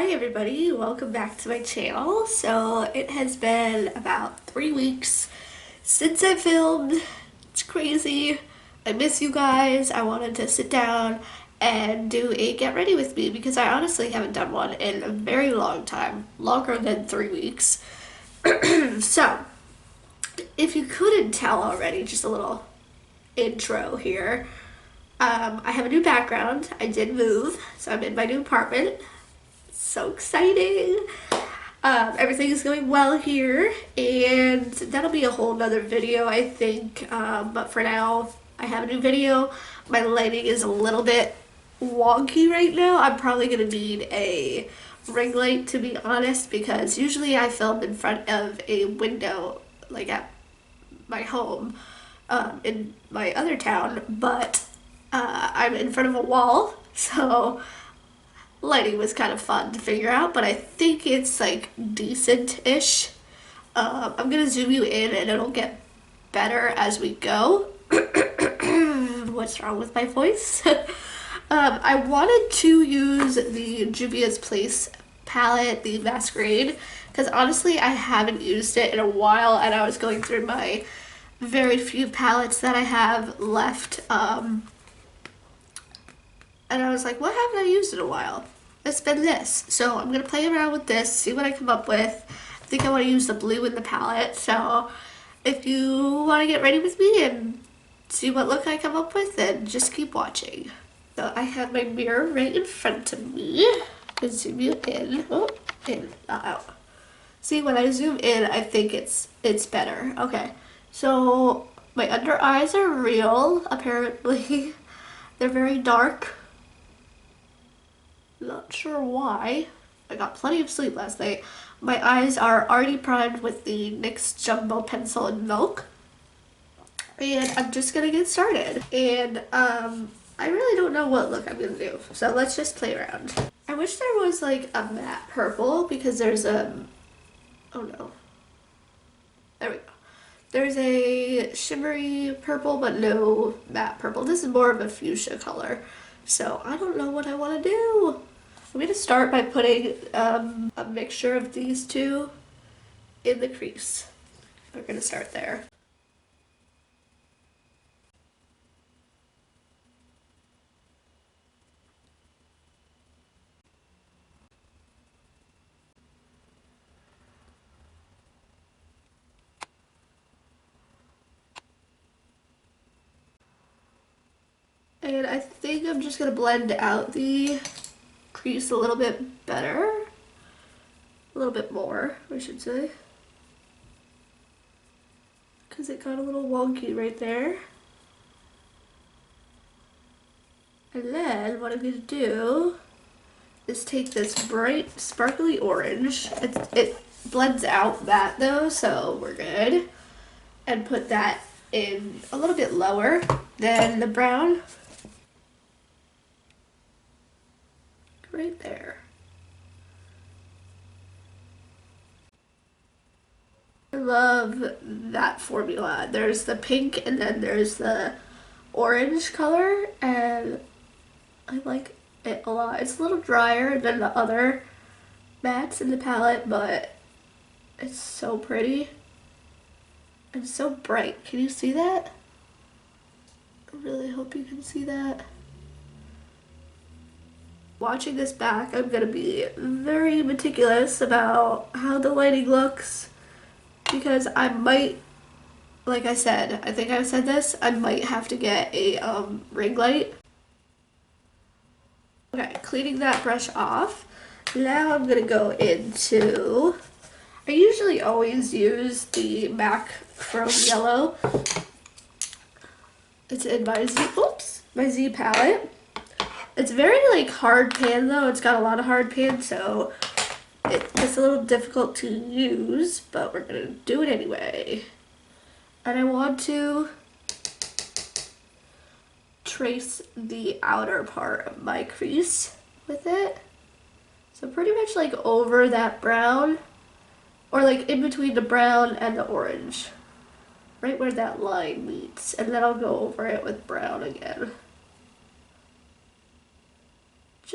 Hi everybody, welcome back to my channel. So it has been about 3 weeks since I filmed. It's crazy. I miss you guys. I wanted to sit down and do a get ready with me because I honestly haven't done one in a very long time, longer than 3 weeks. So if you couldn't tell already, just a little intro here. I have a new background. I did move, so I'm in my new apartment. So exciting. Everything is going well here, and that'll be a whole nother video, I think. But for now, I have a new video. My lighting is a little bit wonky right now. I'm probably gonna need a ring light, to be honest, because usually I film in front of a window, like at my home, in my other town, but I'm in front of a wall, so lighting was kind of fun to figure out, but I think it's like decent-ish. I'm gonna zoom you in and it'll get better as we go. What's wrong with my voice? I wanted to use the Juvias Place palette, the Masquerade, because honestly I haven't used it in a while, and I was going through my very few palettes that I have left, and I was like, what haven't I used in a while? It's been this. So I'm going to play around with this, see what I come up with. I think I want to use the blue in the palette. So if you want to get ready with me and see what look I come up with, then just keep watching. So I have my mirror right in front of me. I zoom you in. Oh, in, not out. See, when I zoom in, I think it's better. Okay. So my under eyes are real, apparently. They're very dark. Not sure why. I got plenty of sleep last night. My eyes are already primed with the NYX Jumbo Pencil in Milk. And I'm just gonna get started. And I really don't know what look I'm gonna do. So let's just play around. I wish there was like a matte purple, because there's oh no. There we go. There's a shimmery purple, but no matte purple. This is more of a fuchsia color. So I don't know what I want to do. I'm going to start by putting a mixture of these two in the crease. We're going to start there. And I think I'm just going to blend out the crease a little bit better. A little bit more, I should say. Because it got a little wonky right there. And then what I'm going to do is take this bright sparkly orange. It blends out that though, so we're good. And put that in a little bit lower than the brown. Right there. I love that formula. There's the pink and then there's the orange color, and I like it a lot. It's a little drier than the other mattes in the palette, but it's so pretty and so bright. Can you see that? I really hope you can see that. Watching this back, I'm gonna be very meticulous about how the lighting looks, because I might, like I said, I think I've said this, I might have to get a ring light. Okay, cleaning that brush off. Now I'm gonna go into, I usually always use the MAC Chrome Yellow. It's in my Z palette. It's very like hard pan though. It's got a lot of hard pan, so it's a little difficult to use, but we're gonna do it anyway. And I want to trace the outer part of my crease with it. So pretty much like over that brown, or like in between the brown and the orange. Right where that line meets. And then I'll go over it with brown again.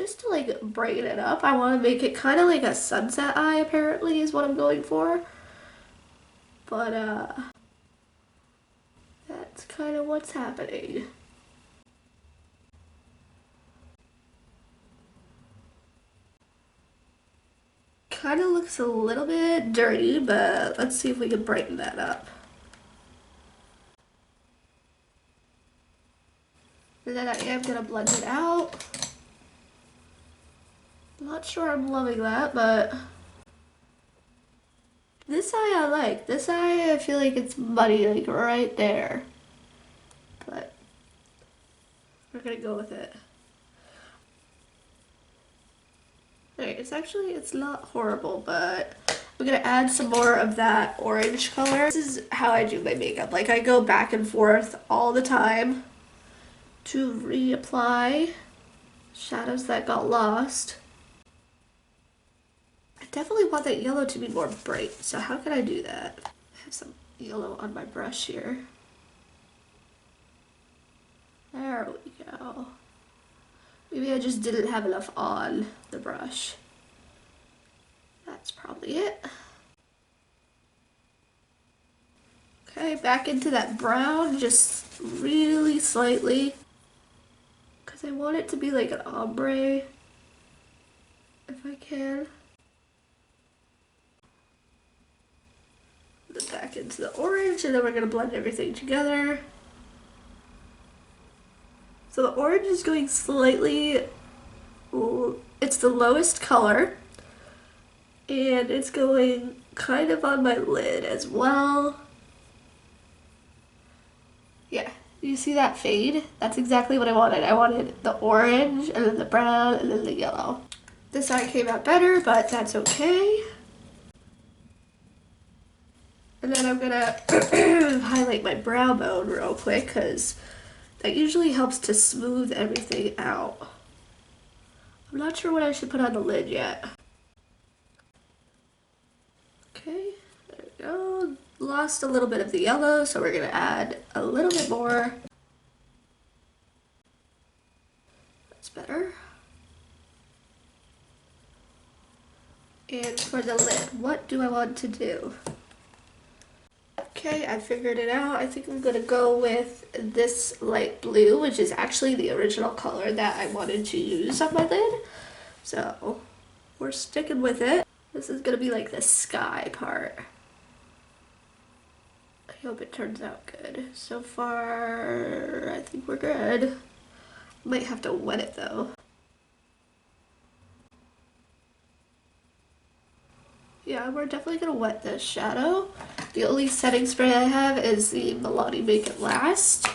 just to like brighten it up. I want to make it kind of like a sunset eye, apparently, is what I'm going for. But that's kind of what's happening. Kind of looks a little bit dirty, but let's see if we can brighten that up. And then I am gonna blend it out. I'm not sure I'm loving that, but this eye I like. This eye I feel like it's muddy, like right there. But we're gonna go with it. Alright, it's not horrible, but I'm gonna add some more of that orange color. This is how I do my makeup. Like, I go back and forth all the time to reapply shadows that got lost. I definitely want that yellow to be more bright, so how can I do that? I have some yellow on my brush here. There we go. Maybe I just didn't have enough on the brush. That's probably it. Okay, back into that brown, just really slightly. Because I want it to be like an ombre, if I can. Put it back into the orange, and then we're going to blend everything together. So the orange is going slightly, it's the lowest color, and it's going kind of on my lid as well. Yeah, you see that fade? That's exactly what I wanted. I wanted the orange, and then the brown, and then the yellow. This eye came out better, but that's okay. And then I'm gonna highlight my brow bone real quick, because that usually helps to smooth everything out. I'm not sure what I should put on the lid yet. Okay, there we go. Lost a little bit of the yellow, so we're gonna add a little bit more. That's better. And for the lid, what do I want to do? Okay, I figured it out. I think I'm gonna go with this light blue, which is actually the original color that I wanted to use on my lid. So we're sticking with it. This is gonna be like the sky part. I hope it turns out good. So far, I think we're good. Might have to wet it though. Yeah, we're definitely gonna wet this shadow. The only setting spray I have is the Milani Make It Last.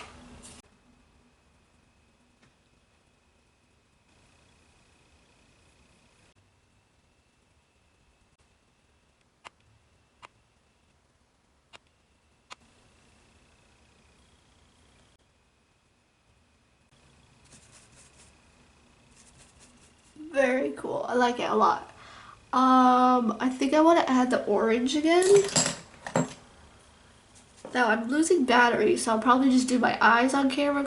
Very cool. I like it a lot. I think I want to add the orange again. Now I'm losing battery, so I'll probably just do my eyes on camera.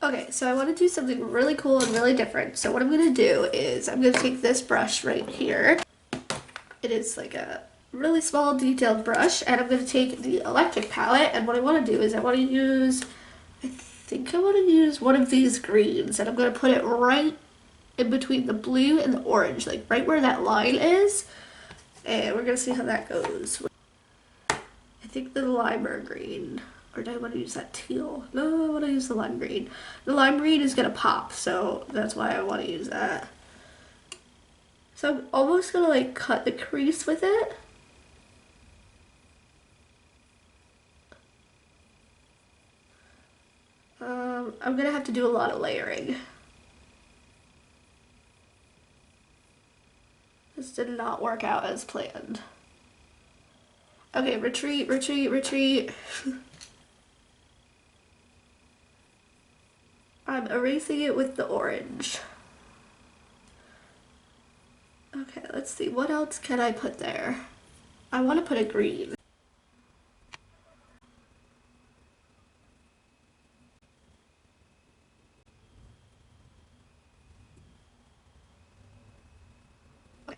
Okay, so I want to do something really cool and really different. So what I'm going to do is I'm going to take this brush right here. It is like a really small detailed brush, and I'm going to take the electric palette, and what I want to do is I want to use, I think I want to use one of these greens, and I'm going to put it right in between the blue and the orange, like right where that line is, and we're going to see how that goes. I think the lime or green. Or do I want to use that teal? No, I want to use the lime green. The lime green is going to pop, so that's why I want to use that. So I'm almost going to like cut the crease with it. I'm going to have to do a lot of layering. This did not work out as planned. Okay, retreat, retreat, retreat. I'm erasing it with the orange. Okay, let's see. What else can I put there? I want to put a green.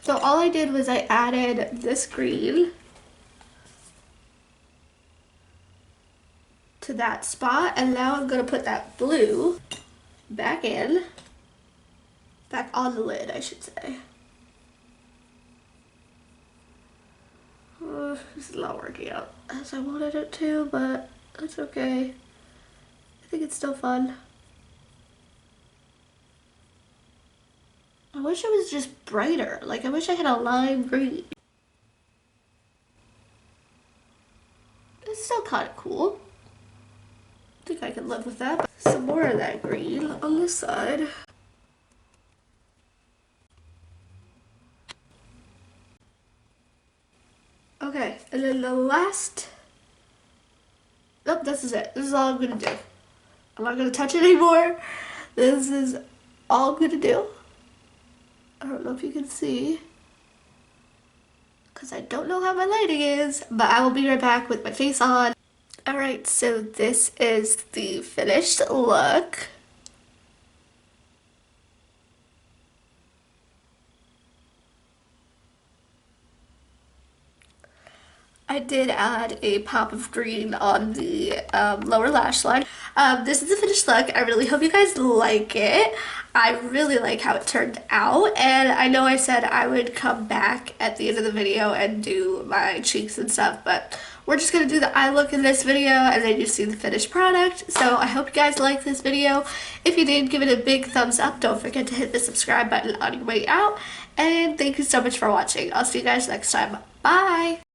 So all I did was I added this green to that spot, and now I'm going to put that blue back on the lid, I should say. This is not working out as I wanted it to, but that's okay. I think it's still fun. I wish it was just brighter. Like, I wish I had a lime green. It's still kind of cool. I think I can live with that. Some more of that green on this side. Okay, and then the last... Nope, this is it. This is all I'm gonna do. I'm not gonna touch it anymore. This is all I'm gonna do. I don't know if you can see, because I don't know how my lighting is, but I will be right back with my face on. Alright, so this is the finished look. I did add a pop of green on the lower lash line. This is the finished look. I really hope you guys like it. I really like how it turned out, and I know I said I would come back at the end of the video and do my cheeks and stuff, but we're just going to do the eye look in this video and then you see the finished product. So I hope you guys liked this video. If you did, give it a big thumbs up. Don't forget to hit the subscribe button on your way out, and thank you so much for watching. I'll see you guys next time. Bye!